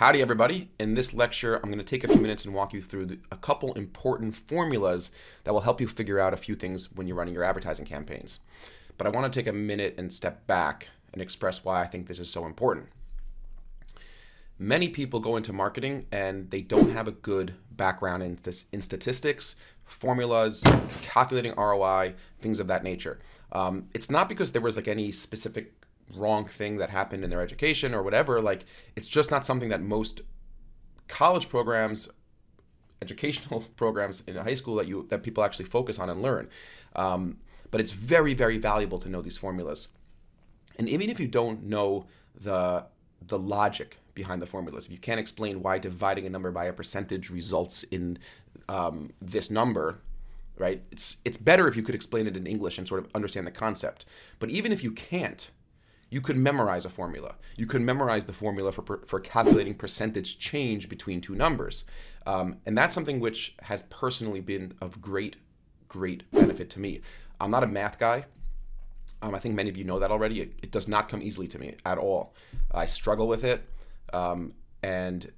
Howdy everybody. In this lecture, I'm going to take a few minutes and walk you through a couple important formulas that will help you figure out a few things when you're running your advertising campaigns. But I want to take a minute and step back and express why I think this is so important. Many people go into marketing and they don't have a good background in statistics, formulas, calculating ROI, things of that nature. It's not because there was any specific wrong thing that happened in their education or whatever. It's just not something that most college programs, educational programs in high school that people actually focus on and learn. But it's very, very valuable to know these formulas. And even if you don't know the logic behind the formulas, if you can't explain why dividing a number by a percentage results in this number, right? It's better if you could explain it in English and sort of understand the concept. But even if you can't, you could memorize a formula. You could memorize the formula for calculating percentage change between two numbers. And that's something which has personally been of great benefit to me. I'm not a math guy. I think many of you know that already. It does not come easily to me at all. I struggle with it. And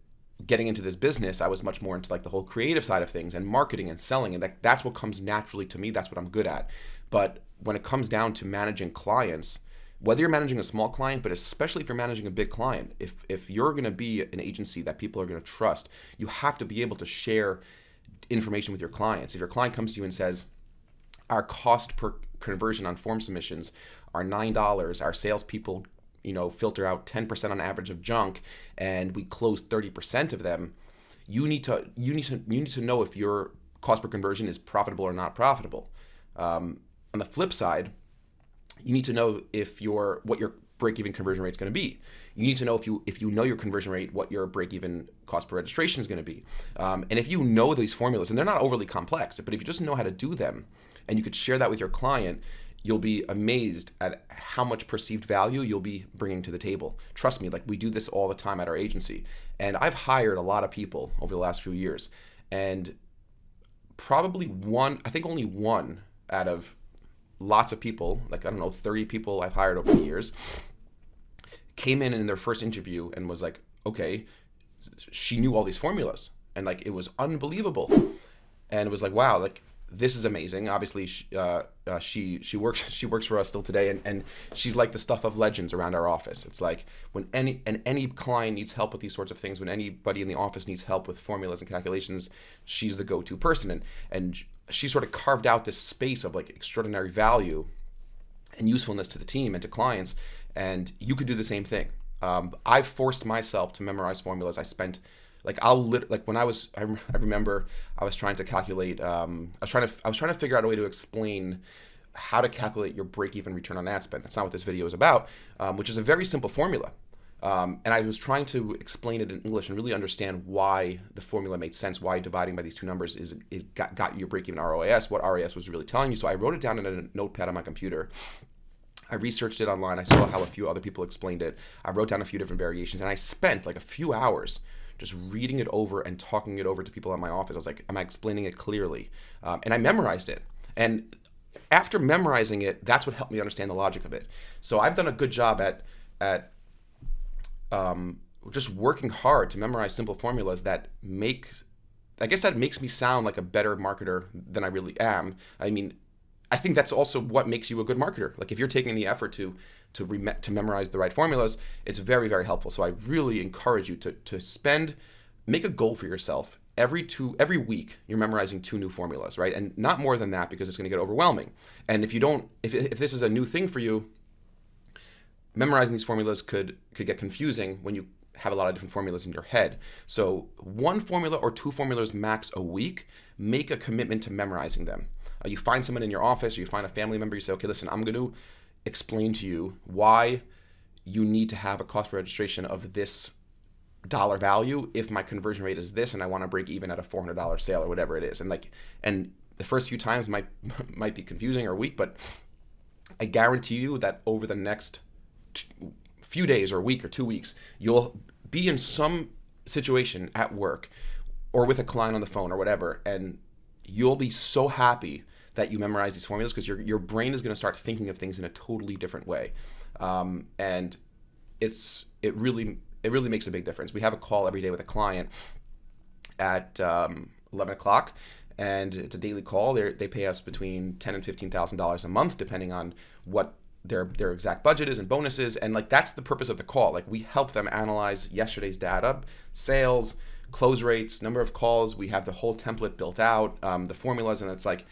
getting into this business, I was much more into the whole creative side of things and marketing and selling. And that's what comes naturally to me. That's what I'm good at. But when it comes down to managing clients, whether you're managing a small client, but especially if you're managing a big client, if you're going to be an agency that people are going to trust, you have to be able to share information with your clients. If your client comes to you and says, our cost per conversion on form submissions are $9, our salespeople, filter out 10% on average of junk, and we close 30% of them, you need to know if your cost per conversion is profitable or not profitable. On the flip side, you need to know what your break-even conversion rate is going to be. You need to know if you know your conversion rate, what your break-even cost per registration is going to be. And if you know these formulas, and they're not overly complex, but if you just know how to do them, and you could share that with your client, you'll be amazed at how much perceived value you'll be bringing to the table. Trust me, we do this all the time at our agency. And I've hired a lot of people over the last few years, and probably only one out of lots of people, 30 people I've hired over the years, came in their first interview and was like, okay, she knew all these formulas, and it was unbelievable. And it was like, wow, this is amazing. Obviously, she works for us still today, and she's like the stuff of legends around our office. It's like when any client needs help with these sorts of things, when anybody in the office needs help with formulas and calculations, she's the go-to person. And she sort of carved out this space of extraordinary value and usefulness to the team and to clients. And you could do the same thing. I've forced myself to memorize formulas. I spent when I remember I was trying to calculate. I was trying to figure out a way to explain how to calculate your break-even return on ad spend. That's not what this video is about, which is a very simple formula. And I was trying to explain it in English and really understand why the formula made sense, why dividing by these two numbers got you your break-even ROAS, what ROAS was really telling you. So I wrote it down in a notepad on my computer. I researched it online. I saw how a few other people explained it. I wrote down a few different variations, and I spent a few hours just reading it over and talking it over to people in my office. I was like, am I explaining it clearly? And I memorized it. And after memorizing it, that's what helped me understand the logic of it. So I've done a good job at just working hard to memorize simple formulas that makes me sound like a better marketer than I really am. I mean, I think that's also what makes you a good marketer. If you're taking the effort to memorize the right formulas, it's very, very helpful. So I really encourage you to make a goal for yourself. Every week you're memorizing 2 new formulas, right? And not more than that, because it's going to get overwhelming. And if this is a new thing for you, memorizing these formulas could get confusing when you have a lot of different formulas in your head. So 1 formula or 2 formulas max a week, make a commitment to memorizing them. You find someone in your office, or you find a family member, you say, okay, listen, I'm going to explain to you why you need to have a cost per registration of this dollar value if my conversion rate is this and I want to break even at a $400 sale or whatever it is. And the first few times might be confusing or weak, but I guarantee you that over the next few days or a week or 2 weeks, you'll be in some situation at work or with a client on the phone or whatever, and you'll be so happy that you memorize these formulas, because your brain is going to start thinking of things in a totally different way. And it really it really makes a big difference. We have a call every day with a client at 11 o'clock, and it's a daily call. They pay us between $10,000 and $15,000 a month, depending on what their exact budget is and bonuses. And like, that's the purpose of the call. Like, we help them analyze yesterday's data, sales, close rates, number of calls. We have the whole template built out, the formulas, and it's like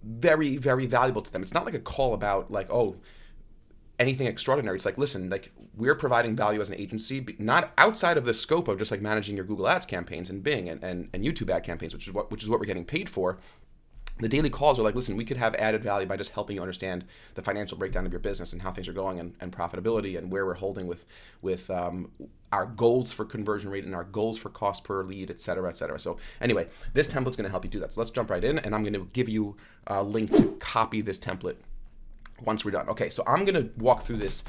very, very valuable to them. It's not like a call about like, oh, anything extraordinary. It's like, listen, like, we're providing value as an agency, but not outside of the scope of just like managing your Google Ads campaigns and Bing and YouTube ad campaigns, which is what we're getting paid for. The daily calls are like, listen, we could have added value by just helping you understand the financial breakdown of your business and how things are going, and profitability, and where we're holding with our goals for conversion rate and our goals for cost per lead, et cetera, et cetera. So anyway, this template's going to help you do that. So let's jump right in, and I'm going to give you a link to copy this template once we're done. Okay, so I'm going to walk through this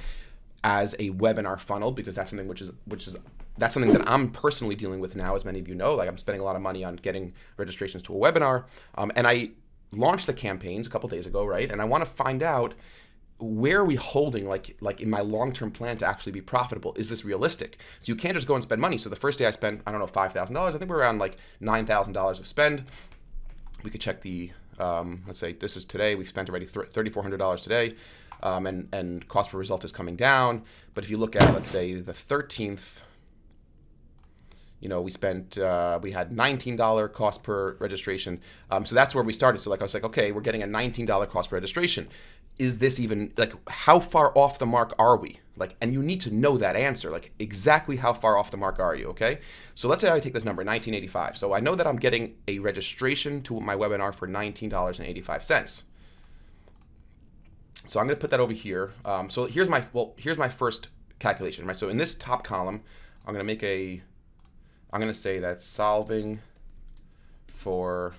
as a webinar funnel, because that's something that's something that I'm personally dealing with now, as many of you know. Like, I'm spending a lot of money on getting registrations to a webinar, and I launched the campaigns a couple days ago, right? And I want to find out, where are we holding, like in my long-term plan, to actually be profitable? Is this realistic? So you can't just go and spend money. So the first day I spent, I don't know, $5,000. I think we're around like $9,000 of spend. We could check the, let's say this is today. We've spent already $3,400 today. And cost per result is coming down. But if you look at, let's say, the 13th, you know, we had $19 cost per registration. So that's where we started. So like, I was like, okay, we're getting a $19 cost per registration. Is this even, like, how far off the mark are we? Like, and you need to know that answer, like, exactly how far off the mark are you, okay? So let's say I take this number, $19.85. So I know that I'm getting a registration to my webinar for $19.85. So I'm going to put that over here. So here's my first calculation, right? So in this top column, I'm going to say that solving for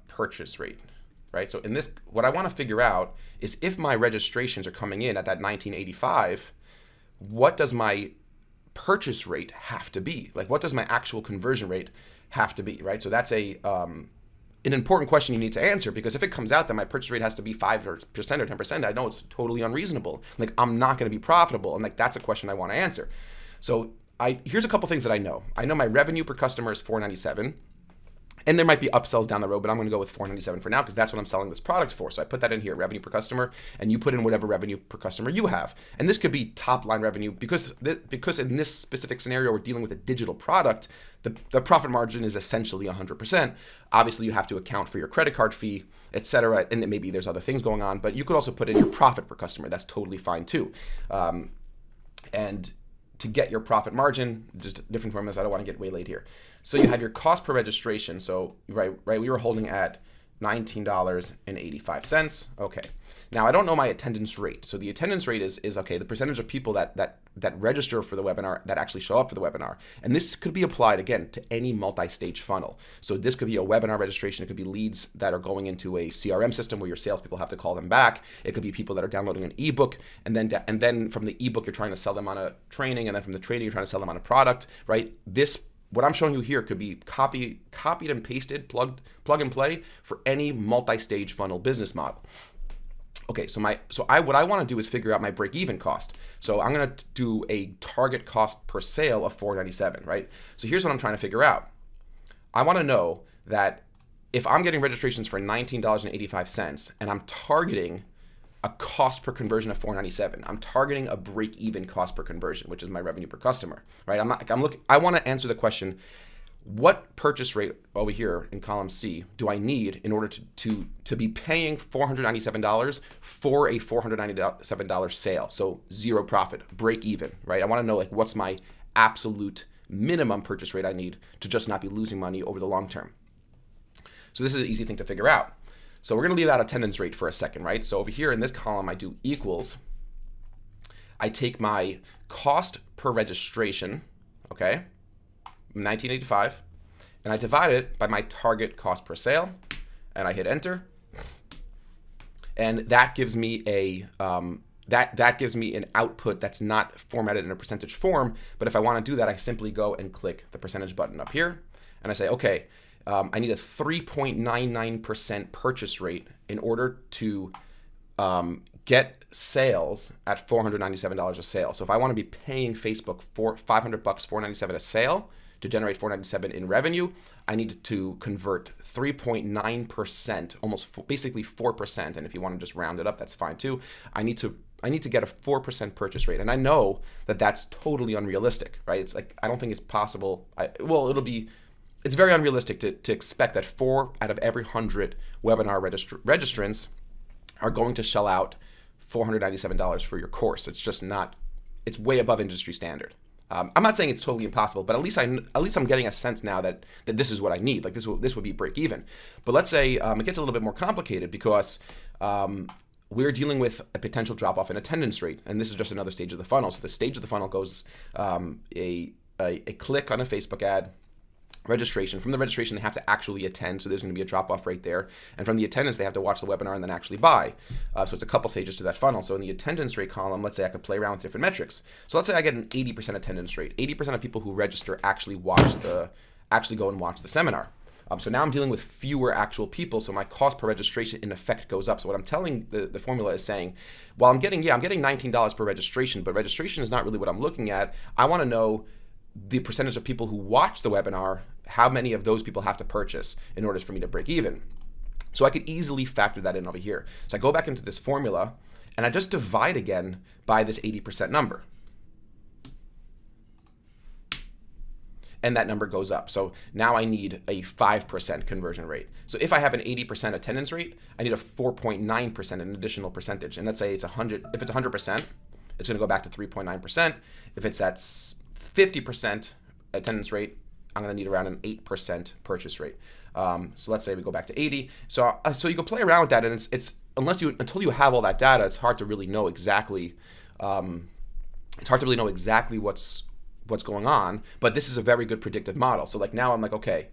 purchase rate, right? So in this, what I want to figure out is, if my registrations are coming in at that $19.85, what does my purchase rate have to be? Like, what does my actual conversion rate have to be, right? So that's an important question you need to answer, because if it comes out that my purchase rate has to be 5% or 10%, I know it's totally unreasonable. Like, I'm not going to be profitable, and like, that's a question I want to answer. So here's a couple things that I know. I know my revenue per customer is $497, and there might be upsells down the road, but I'm going to go with $497 for now, because that's what I'm selling this product for. So I put that in here, revenue per customer, and you put in whatever revenue per customer you have. And this could be top line revenue, because in this specific scenario, we're dealing with a digital product. The profit margin is essentially 100%. Obviously, you have to account for your credit card fee, et cetera, and maybe there's other things going on, but you could also put in your profit per customer. That's totally fine too. And to get your profit margin, just different formulas. I don't want to get way late here. So you have your cost per registration. So right, we were holding at $19.85. Okay. Now I don't know my attendance rate. So the attendance rate is okay, the percentage of people that register for the webinar, that actually show up for the webinar. And this could be applied, again, to any multi-stage funnel. So this could be a webinar registration. It could be leads that are going into a CRM system where your salespeople have to call them back. It could be people that are downloading an ebook, and then from the ebook, you're trying to sell them on a training, and then from the training, you're trying to sell them on a product, right? What I'm showing you here could be copied and pasted, plug and play for any multi-stage funnel business model. Okay, what I want to do is figure out my break-even cost. So I'm going to do a target cost per sale of $497, right? So here's what I'm trying to figure out. I want to know that if I'm getting registrations for $19.85 and I'm targeting a cost per conversion of $497, I'm targeting a break-even cost per conversion, which is my revenue per customer, right? I want to answer the question, what purchase rate over here in column C do I need in order to be paying $497 for a $497 sale? So zero profit, break even, right? I want to know, like, what's my absolute minimum purchase rate I need to just not be losing money over the long term. So this is an easy thing to figure out. So we're going to leave out attendance rate for a second, right? So over here in this column, I do equals. I take my cost per registration, okay, $19.85, and I divide it by my target cost per sale, and I hit enter, and that gives me that gives me an output that's not formatted in a percentage form. But if I want to do that, I simply go and click the percentage button up here, and I say, okay, I need a 3.99% purchase rate in order to get sales at $497 a sale. So if I want to be paying Facebook for $500, $497 a sale to generate $497 in revenue, I need to convert 3.9%, basically 4%. And if you want to just round it up, that's fine too. I need to get a 4% purchase rate. And I know that that's totally unrealistic, right? It's like, I don't think it's possible. It's very unrealistic to expect that 4 out of every 100 webinar registrants are going to shell out $497 for your course. It's just not, it's way above industry standard. I'm not saying it's totally impossible, but at least I'm getting a sense now that this is what I need. Like this would be break even. But let's say it gets a little bit more complicated because we're dealing with a potential drop off in attendance rate, and this is just another stage of the funnel. So the stage of the funnel goes a click on a Facebook ad, registration. From the registration, they have to actually attend, so there's going to be a drop-off rate there. And from the attendance, they have to watch the webinar and then actually buy. So it's a couple stages to that funnel. So in the attendance rate column, let's say I could play around with different metrics. So let's say I get an 80% attendance rate. 80% of people who register actually go and watch the seminar. So now I'm dealing with fewer actual people, so my cost per registration in effect goes up. So what I'm telling the formula is saying, well, I'm getting $19 per registration, but registration is not really what I'm looking at. I want to know the percentage of people who watch the webinar, how many of those people have to purchase in order for me to break even. So I could easily factor that in over here. So I go back into this formula and I just divide again by this 80% number. And that number goes up. So now I need a 5% conversion rate. So if I have an 80% attendance rate, I need a 4.9%, an additional percentage. And let's say it's 100. If it's 100%, it's going to go back to 3.9%. If it's at 50% attendance rate, I'm going to need around an 8% purchase rate. So let's say we go back to 80. So you can play around with that, and it's until you have all that data, it's hard to really know exactly. What's going on. But this is a very good predictive model. So like now I'm like, okay,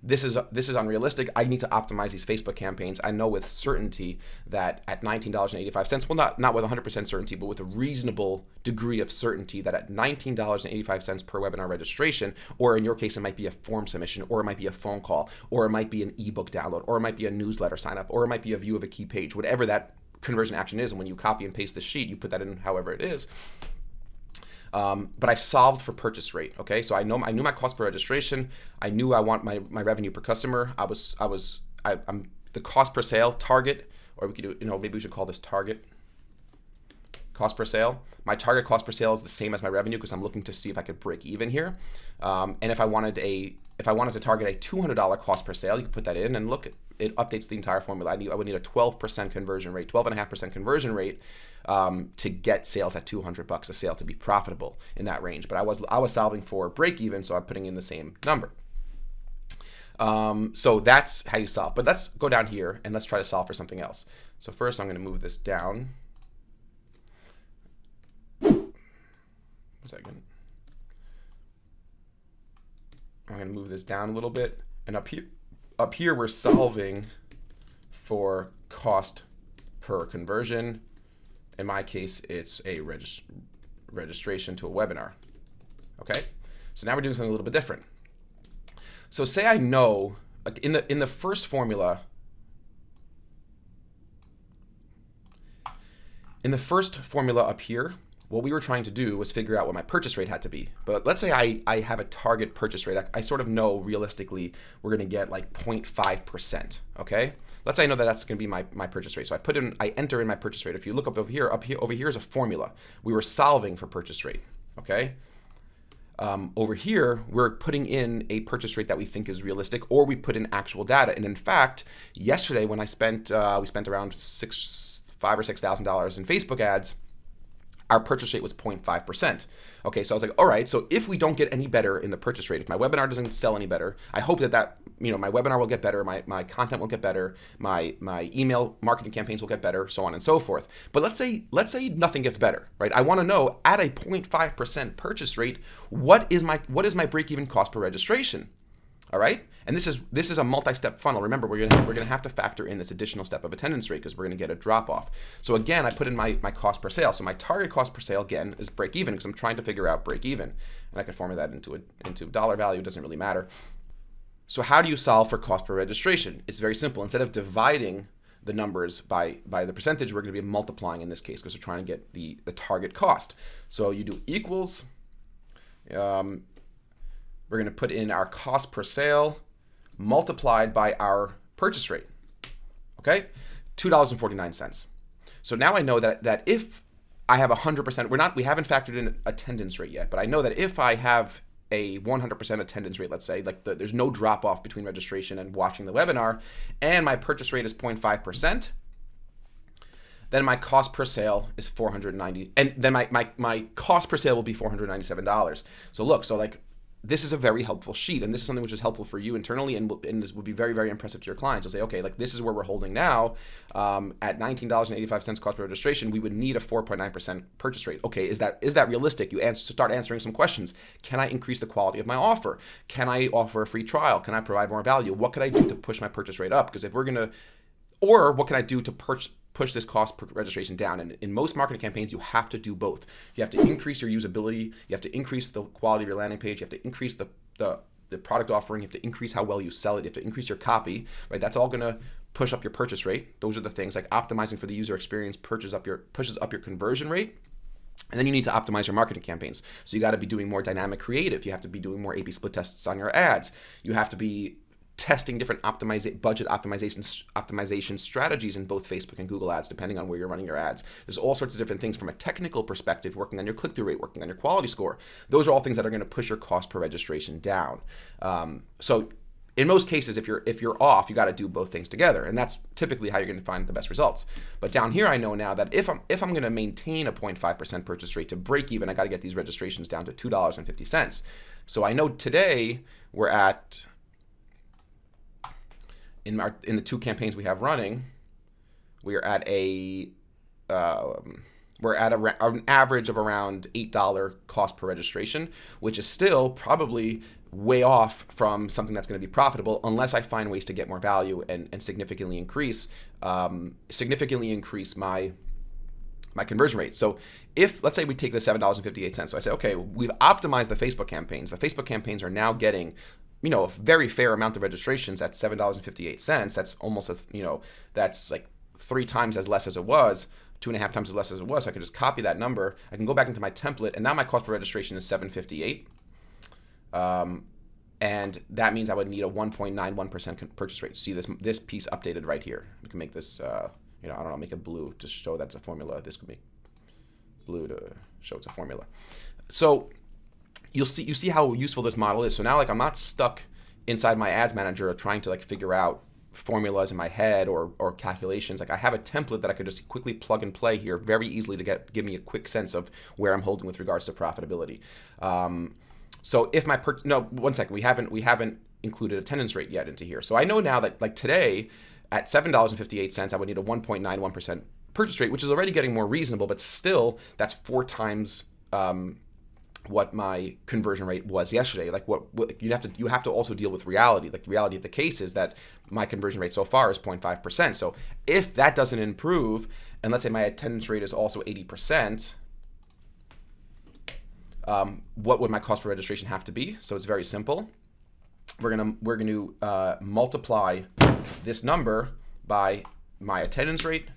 this is unrealistic. I need to optimize these Facebook campaigns. I know with certainty that at $19.85, well, not with 100% certainty, but with a reasonable degree of certainty that at $19.85 per webinar registration, or in your case, it might be a form submission, or it might be a phone call, or it might be an ebook download, or it might be a newsletter sign up, or it might be a view of a key page, whatever that conversion action is. And when you copy and paste the sheet, you put that in however it is. But I've solved for purchase rate. Okay, so I knew my cost per registration. I knew I want my revenue per customer. I'm the cost per sale target, or we could do, maybe we should call this target cost per sale. My target cost per sale is the same as my revenue because I'm looking to see if I could break even here. And if I wanted to target a $200 cost per sale, you can put that in and look. It updates the entire formula. I would need a 12% conversion rate, 12.5% conversion rate to get sales at $200 a sale to be profitable in that range. But I was solving for break even, so I'm putting in the same number. So that's how you solve. But let's go down here and let's try to solve for something else. So first, I'm going to move this down. One second. I'm going to move this down a little bit, and up here we're solving for cost per conversion. In my case, it's a registration to a webinar. Okay, so now we're doing something a little bit different. So say I know, like in the first formula, up here, what we were trying to do was figure out what my purchase rate had to be. But let's say I have a target purchase rate. I sort of know realistically we're going to get like 0.5%. Okay, let's say I know that that's going to be my purchase rate. So I enter in my purchase rate. If you look over here is a formula. We were solving for purchase rate. Okay. Over here, we're putting in a purchase rate that we think is realistic, or we put in actual data. And in fact, yesterday when we spent around $5,000 or $6,000 in Facebook ads, our purchase rate was 0.5%. Okay, so I was like, all right, so if we don't get any better in the purchase rate, if my webinar doesn't sell any better, I hope that my webinar will get better, my content will get better, my email marketing campaigns will get better, so on and so forth. But let's say nothing gets better, right? I want to know at a 0.5% purchase rate, what is my break-even cost per registration? All right, and this is a multi-step funnel. Remember, we're gonna have to factor in this additional step of attendance rate because we're gonna get a drop off. So again, I put in my cost per sale. So my target cost per sale again is break even because I'm trying to figure out break even, and I can formulate that into dollar value. It doesn't really matter. So how do you solve for cost per registration? It's very simple. Instead of dividing the numbers by the percentage, we're going to be multiplying in this case because we're trying to get the target cost. So you do equals, we're going to put in our cost per sale multiplied by our purchase rate. Okay, $2.49. So now I know that if I have 100%, we haven't factored in attendance rate yet, but I know that if I have a 100% attendance rate, let's say, like there's no drop off between registration and watching the webinar, and my purchase rate is 0.5%, then my cost per sale is $490, and then my cost per sale will be $497. So look, so like this is a very helpful sheet, and this is something which is helpful for you internally, and this would be very, very impressive to your clients. You'll say, okay, like this is where we're holding now. At $19.85 cost per registration, we would need a 4.9% purchase rate. Okay, is that realistic? You start answering some questions. Can I increase the quality of my offer? Can I offer a free trial? Can I provide more value? What could I do to push my purchase rate up? Because if we're gonna, or what can I do to push this cost per registration down? And in most marketing campaigns, you have to do both. You have to increase your usability. You have to increase the quality of your landing page. You have to increase the product offering. You have to increase how well you sell it. You have to increase your copy, right? That's all going to push up your purchase rate. Those are the things like optimizing for the user experience pushes up your conversion rate. And then you need to optimize your marketing campaigns. So you got to be doing more dynamic creative. You have to be doing more A/B split tests on your ads. You have to be testing different budget optimization strategies in both Facebook and Google Ads, depending on where you're running your ads. There's all sorts of different things from a technical perspective, working on your click-through rate, working on your quality score. Those are all things that are going to push your cost per registration down. So in most cases, if you're off, you got to do both things together, and that's typically how you're going to find the best results. But down here, I know now that if I'm going to maintain a 0.5% purchase rate to break even, I got to get these registrations down to $2.50. So I know today we're at, in the two campaigns we have running, we're at an average of around $8 cost per registration, which is still probably way off from something that's going to be profitable unless I find ways to get more value and significantly increase my conversion rate. So if, let's say we take the $7.58, so I say, okay, we've optimized the Facebook campaigns. The Facebook campaigns are now getting, a very fair amount of registrations at $7.58. That's almost that's like 3 times as less as it was, 2.5 times as less as it was. So I can just copy that number. I can go back into my template, and now my cost per registration is $7.58. And that means I would need a 1.91% purchase rate. See this piece updated right here. We can make this, I don't know, make it blue to show that it's a formula. This could be blue to show it's a formula. So you see how useful this model is. So now, like, I'm not stuck inside my ads manager trying to like figure out formulas in my head or calculations. Like, I have a template that I could just quickly plug and play here very easily to give me a quick sense of where I'm holding with regards to profitability. So if my one second, we haven't included attendance rate yet into here. So I know now that, like, today at $7.58, I would need a 1.91% purchase rate, which is already getting more reasonable, but still that's 4 times what my conversion rate was yesterday. Like, what you have to also deal with reality. Like, the reality of the case is that my conversion rate so far is 0.5%. So if that doesn't improve, and let's say my attendance rate is also 80%, what would my cost per registration have to be? So it's very simple. We're gonna multiply this number by my attendance rate,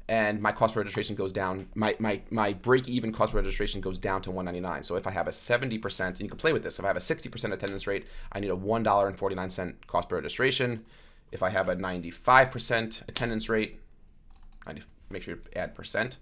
and my cost per registration goes down. My break-even cost per registration goes down to $1.99. So if I have a 70%, and you can play with this, if I have a 60% attendance rate, I need a $1.49 cost per registration. If I have a 95% attendance rate, make sure you add percent,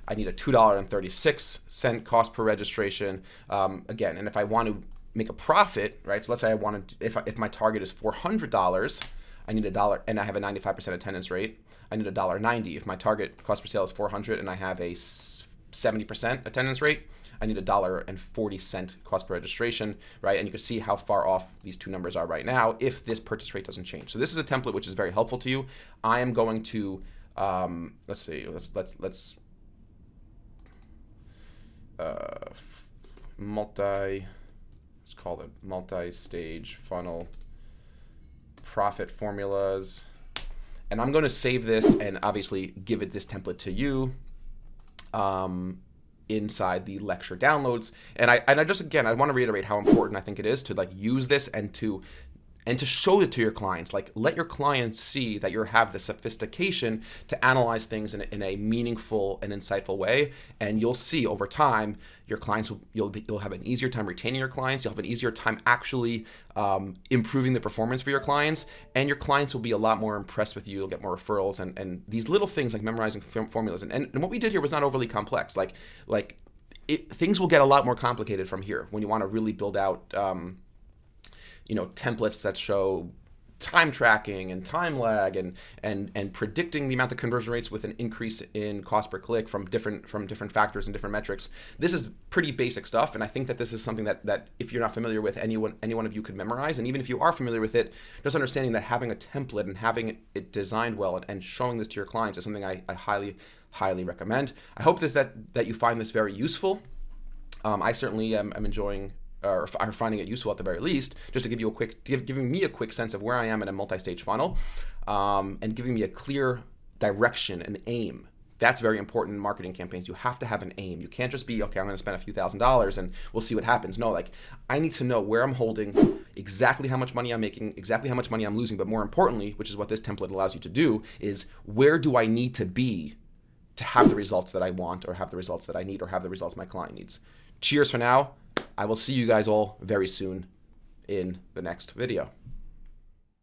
I need a $2.36 cost per registration. Again, and if I want to make a profit, right? So let's say if my target is $400, I need $1, and I have a 95% attendance rate, I need $1.90. If my target cost per sale is $400 and I have a 70% attendance rate, I need $1.40 cost per registration, right? And you can see how far off these two numbers are right now if this purchase rate doesn't change. So this is a template which is very helpful to you. I am going to let's call it multi-stage funnel profit formulas. And I'm going to save this and obviously give it this template to you inside the lecture downloads. And I want to reiterate how important I think it is to like use this and to and to show it to your clients. Like, let your clients see that you have the sophistication to analyze things in a meaningful and insightful way. And you'll see over time, your clients, you'll have an easier time retaining your clients. You'll have an easier time actually improving the performance for your clients. And your clients will be a lot more impressed with you. You'll get more referrals. And these little things like memorizing formulas. And what we did here was not overly complex. Things will get a lot more complicated from here when you want to really build out templates that show time tracking and time lag and predicting the amount of conversion rates with an increase in cost per click from different factors and different metrics. This is pretty basic stuff, and I think that this is something that if you're not familiar with, any one of you could memorize. And even if you are familiar with it, just understanding that having a template and having it designed well and showing this to your clients is something I highly recommend. I hope that you find this very useful. I certainly am enjoying or are finding it useful at the very least, just to give you giving me a quick sense of where I am in a multi-stage funnel, and giving me a clear direction and aim. That's very important in marketing campaigns. You have to have an aim. You can't just be, okay, I'm going to spend a few $1,000s and we'll see what happens. No, I need to know where I'm holding, exactly how much money I'm making, exactly how much money I'm losing, but more importantly, which is what this template allows you to do, is where do I need to be to have the results that I want, or have the results that I need, or have the results my client needs. Cheers for now. I will see you guys all very soon in the next video.